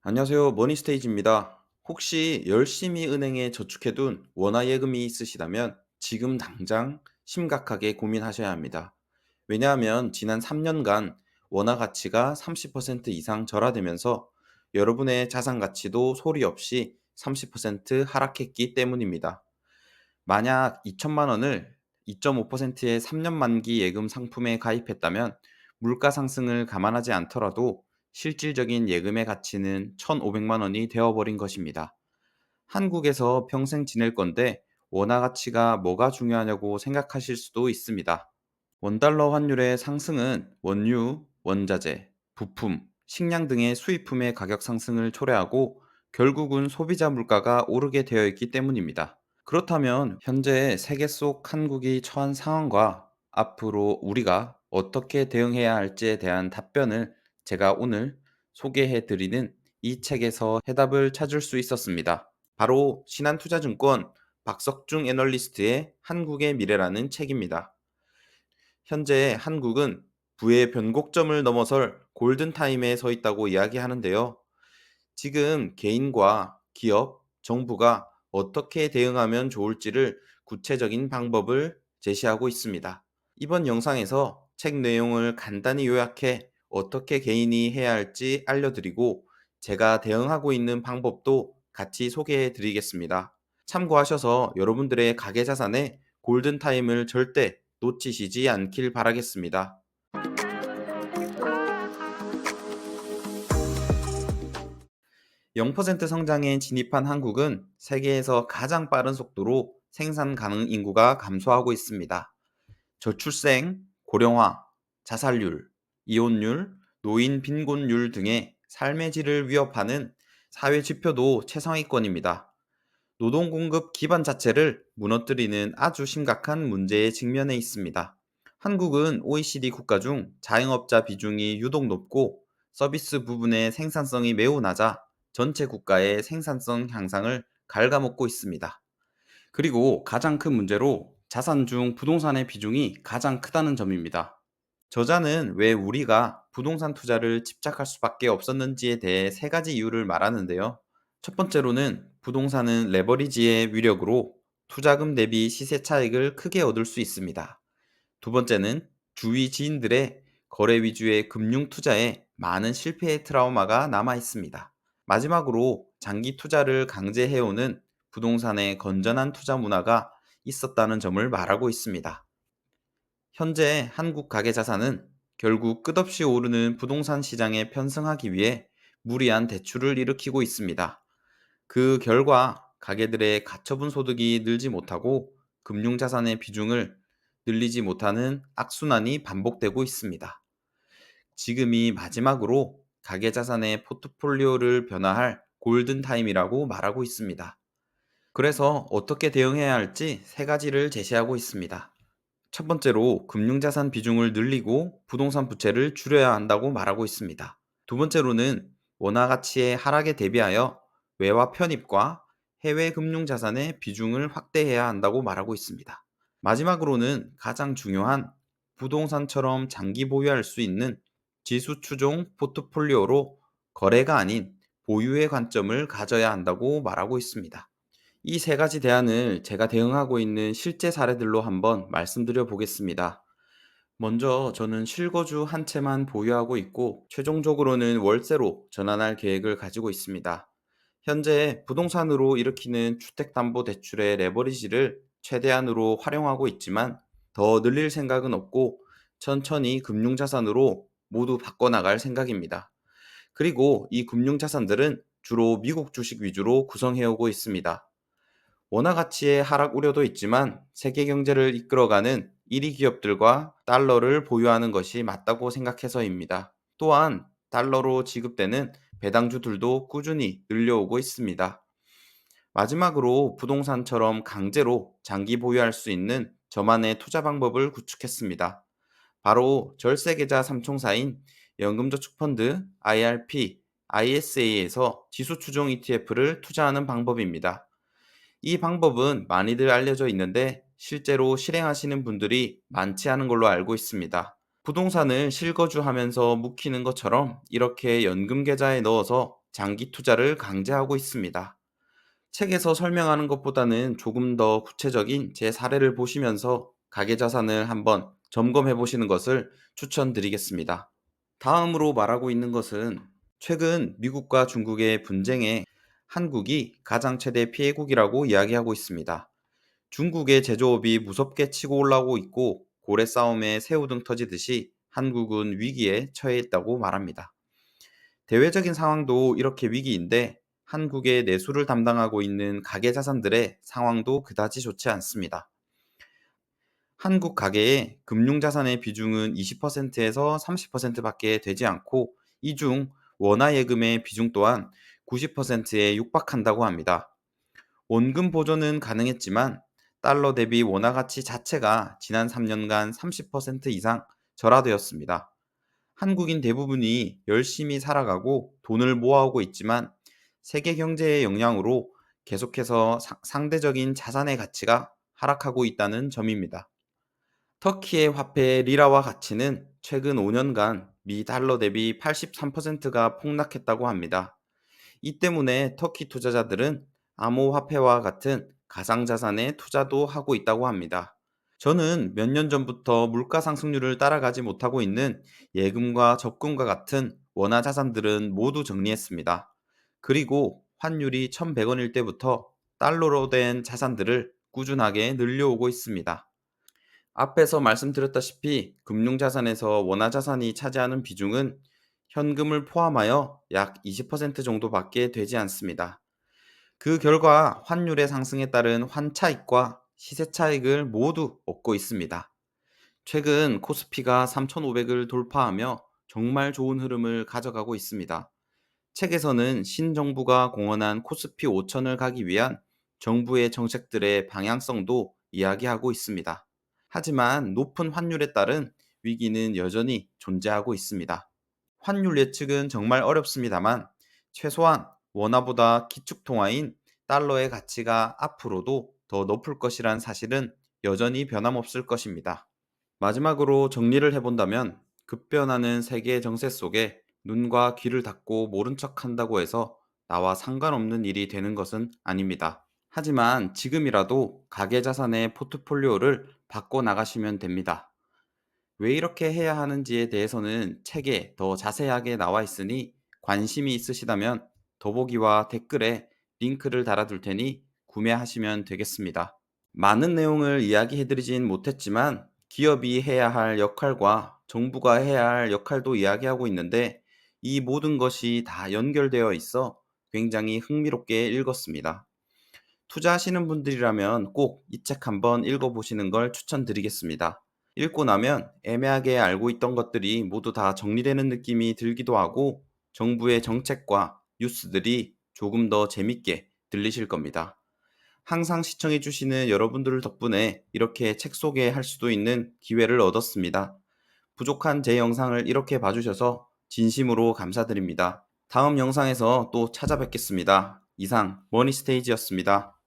안녕하세요. 머니스테이지입니다. 혹시 열심히 은행에 저축해둔 원화 예금이 있으시다면 지금 당장 심각하게 고민하셔야 합니다. 왜냐하면 지난 3년간 원화 가치가 30% 이상 절하되면서 여러분의 자산 가치도 소리 없이 30% 하락했기 때문입니다. 만약 2천만 원을 2.5%의 3년 만기 예금 상품에 가입했다면 물가 상승을 감안하지 않더라도 실질적인 예금의 가치는 1,500만 원이 되어버린 것입니다. 한국에서 평생 지낼 건데 원화 가치가 뭐가 중요하냐고 생각하실 수도 있습니다. 원달러 환율의 상승은 원유, 원자재, 부품, 식량 등의 수입품의 가격 상승을 초래하고 결국은 소비자 물가가 오르게 되어 있기 때문입니다. 그렇다면 현재 세계 속 한국이 처한 상황과 앞으로 우리가 어떻게 대응해야 할지에 대한 답변을 제가 오늘 소개해 드리는 이 책에서 해답을 찾을 수 있었습니다. 바로 신한투자증권 박석중 애널리스트의 한국의 미래라는 책입니다. 현재 한국은 부의 변곡점을 넘어설 골든타임에 서 있다고 이야기하는데요. 지금 개인과 기업, 정부가 어떻게 대응하면 좋을지를 구체적인 방법을 제시하고 있습니다. 이번 영상에서 책 내용을 간단히 요약해 어떻게 개인이 해야 할지 알려드리고 제가 대응하고 있는 방법도 같이 소개해 드리겠습니다. 참고하셔서 여러분들의 가계자산에 골든타임을 절대 놓치시지 않길 바라겠습니다. 0% 성장에 진입한 한국은 세계에서 가장 빠른 속도로 생산 가능 인구가 감소하고 있습니다. 저출생, 고령화, 자살률, 이혼율, 노인 빈곤율 등의 삶의 질을 위협하는 사회 지표도 최상위권입니다. 노동 공급 기반 자체를 무너뜨리는 아주 심각한 문제에 직면해 있습니다. 한국은 OECD 국가 중 자영업자 비중이 유독 높고 서비스 부분의 생산성이 매우 낮아 전체 국가의 생산성 향상을 갉아먹고 있습니다. 그리고 가장 큰 문제로 자산 중 부동산의 비중이 가장 크다는 점입니다. 저자는 왜 우리가 부동산 투자를 집착할 수밖에 없었는지에 대해 세 가지 이유를 말하는데요. 첫 번째로는 부동산은 레버리지의 위력으로 투자금 대비 시세 차익을 크게 얻을 수 있습니다. 두 번째는 주위 지인들의 거래 위주의 금융 투자에 많은 실패의 트라우마가 남아 있습니다. 마지막으로 장기 투자를 강제해오는 부동산의 건전한 투자 문화가 있었다는 점을 말하고 있습니다. 현재 한국 가계자산은 결국 끝없이 오르는 부동산 시장에 편승하기 위해 무리한 대출을 일으키고 있습니다. 그 결과 가계들의 가처분 소득이 늘지 못하고 금융자산의 비중을 늘리지 못하는 악순환이 반복되고 있습니다. 지금이 마지막으로 가계자산의 포트폴리오를 변화할 골든타임이라고 말하고 있습니다. 그래서 어떻게 대응해야 할지 세 가지를 제시하고 있습니다. 첫 번째로 금융자산 비중을 늘리고 부동산 부채를 줄여야 한다고 말하고 있습니다. 두 번째로는 원화 가치의 하락에 대비하여 외화 편입과 해외 금융자산의 비중을 확대해야 한다고 말하고 있습니다. 마지막으로는 가장 중요한 부동산처럼 장기 보유할 수 있는 지수 추종 포트폴리오로 거래가 아닌 보유의 관점을 가져야 한다고 말하고 있습니다. 이 세 가지 대안을 제가 대응하고 있는 실제 사례들로 한번 말씀드려 보겠습니다. 먼저 저는 실거주 한 채만 보유하고 있고 최종적으로는 월세로 전환할 계획을 가지고 있습니다. 현재 부동산으로 일으키는 주택담보대출의 레버리지를 최대한으로 활용하고 있지만 더 늘릴 생각은 없고 천천히 금융자산으로 모두 바꿔나갈 생각입니다. 그리고 이 금융자산들은 주로 미국 주식 위주로 구성해오고 있습니다. 원화 가치의 하락 우려도 있지만 세계 경제를 이끌어가는 1위 기업들과 달러를 보유하는 것이 맞다고 생각해서입니다. 또한 달러로 지급되는 배당주들도 꾸준히 늘려오고 있습니다. 마지막으로 부동산처럼 강제로 장기 보유할 수 있는 저만의 투자 방법을 구축했습니다. 바로 절세계좌 삼총사인 연금저축펀드 IRP, ISA에서 지수추종 ETF를 투자하는 방법입니다. 이 방법은 많이들 알려져 있는데 실제로 실행하시는 분들이 많지 않은 걸로 알고 있습니다. 부동산을 실거주하면서 묵히는 것처럼 이렇게 연금 계좌에 넣어서 장기 투자를 강제하고 있습니다. 책에서 설명하는 것보다는 조금 더 구체적인 제 사례를 보시면서 가계자산을 한번 점검해 보시는 것을 추천드리겠습니다. 다음으로 말하고 있는 것은 최근 미국과 중국의 분쟁에 한국이 가장 최대 피해국이라고 이야기하고 있습니다. 중국의 제조업이 무섭게 치고 올라오고 있고 고래 싸움에 새우등 터지듯이 한국은 위기에 처해 있다고 말합니다. 대외적인 상황도 이렇게 위기인데 한국의 내수를 담당하고 있는 가계자산들의 상황도 그다지 좋지 않습니다. 한국 가계의 금융자산의 비중은 20%에서 30%밖에 되지 않고 이 중 원화 예금의 비중 또한 90%에 육박한다고 합니다. 원금 보존은 가능했지만 달러 대비 원화 가치 자체가 지난 3년간 30% 이상 절하되었습니다. 한국인 대부분이 열심히 살아가고 돈을 모아오고 있지만 세계 경제의 영향으로 계속해서 상대적인 자산의 가치가 하락하고 있다는 점입니다. 터키의 화폐 리라와 가치는 최근 5년간 미 달러 대비 83%가 폭락했다고 합니다. 이 때문에 터키 투자자들은 암호화폐와 같은 가상자산에 투자도 하고 있다고 합니다. 저는 몇 년 전부터 물가 상승률을 따라가지 못하고 있는 예금과 적금과 같은 원화 자산들은 모두 정리했습니다. 그리고 환율이 1,100원일 때부터 달러로 된 자산들을 꾸준하게 늘려오고 있습니다. 앞에서 말씀드렸다시피 금융자산에서 원화자산이 차지하는 비중은 현금을 포함하여 약 20% 정도밖에 되지 않습니다. 그 결과 환율의 상승에 따른 환차익과 시세차익을 모두 얻고 있습니다. 최근 코스피가 3,500을 돌파하며 정말 좋은 흐름을 가져가고 있습니다. 책에서는 신정부가 공언한 코스피 5천을 가기 위한 정부의 정책들의 방향성도 이야기하고 있습니다. 하지만 높은 환율에 따른 위기는 여전히 존재하고 있습니다. 환율 예측은 정말 어렵습니다만 최소한 원화보다 기축통화인 달러의 가치가 앞으로도 더 높을 것이란 사실은 여전히 변함없을 것입니다. 마지막으로 정리를 해본다면 급변하는 세계 정세 속에 눈과 귀를 닫고 모른 척 한다고 해서 나와 상관없는 일이 되는 것은 아닙니다. 하지만 지금이라도 가계자산의 포트폴리오를 바꿔 나가시면 됩니다. 왜 이렇게 해야 하는지에 대해서는 책에 더 자세하게 나와 있으니 관심이 있으시다면 더보기와 댓글에 링크를 달아둘 테니 구매하시면 되겠습니다. 많은 내용을 이야기해드리진 못했지만 기업이 해야 할 역할과 정부가 해야 할 역할도 이야기하고 있는데 이 모든 것이 다 연결되어 있어 굉장히 흥미롭게 읽었습니다. 투자하시는 분들이라면 꼭 이 책 한번 읽어보시는 걸 추천드리겠습니다. 읽고 나면 애매하게 알고 있던 것들이 모두 다 정리되는 느낌이 들기도 하고 정부의 정책과 뉴스들이 조금 더 재밌게 들리실 겁니다. 항상 시청해주시는 여러분들 덕분에 이렇게 책 소개할 수도 있는 기회를 얻었습니다. 부족한 제 영상을 이렇게 봐주셔서 진심으로 감사드립니다. 다음 영상에서 또 찾아뵙겠습니다. 이상 머니스테이지였습니다.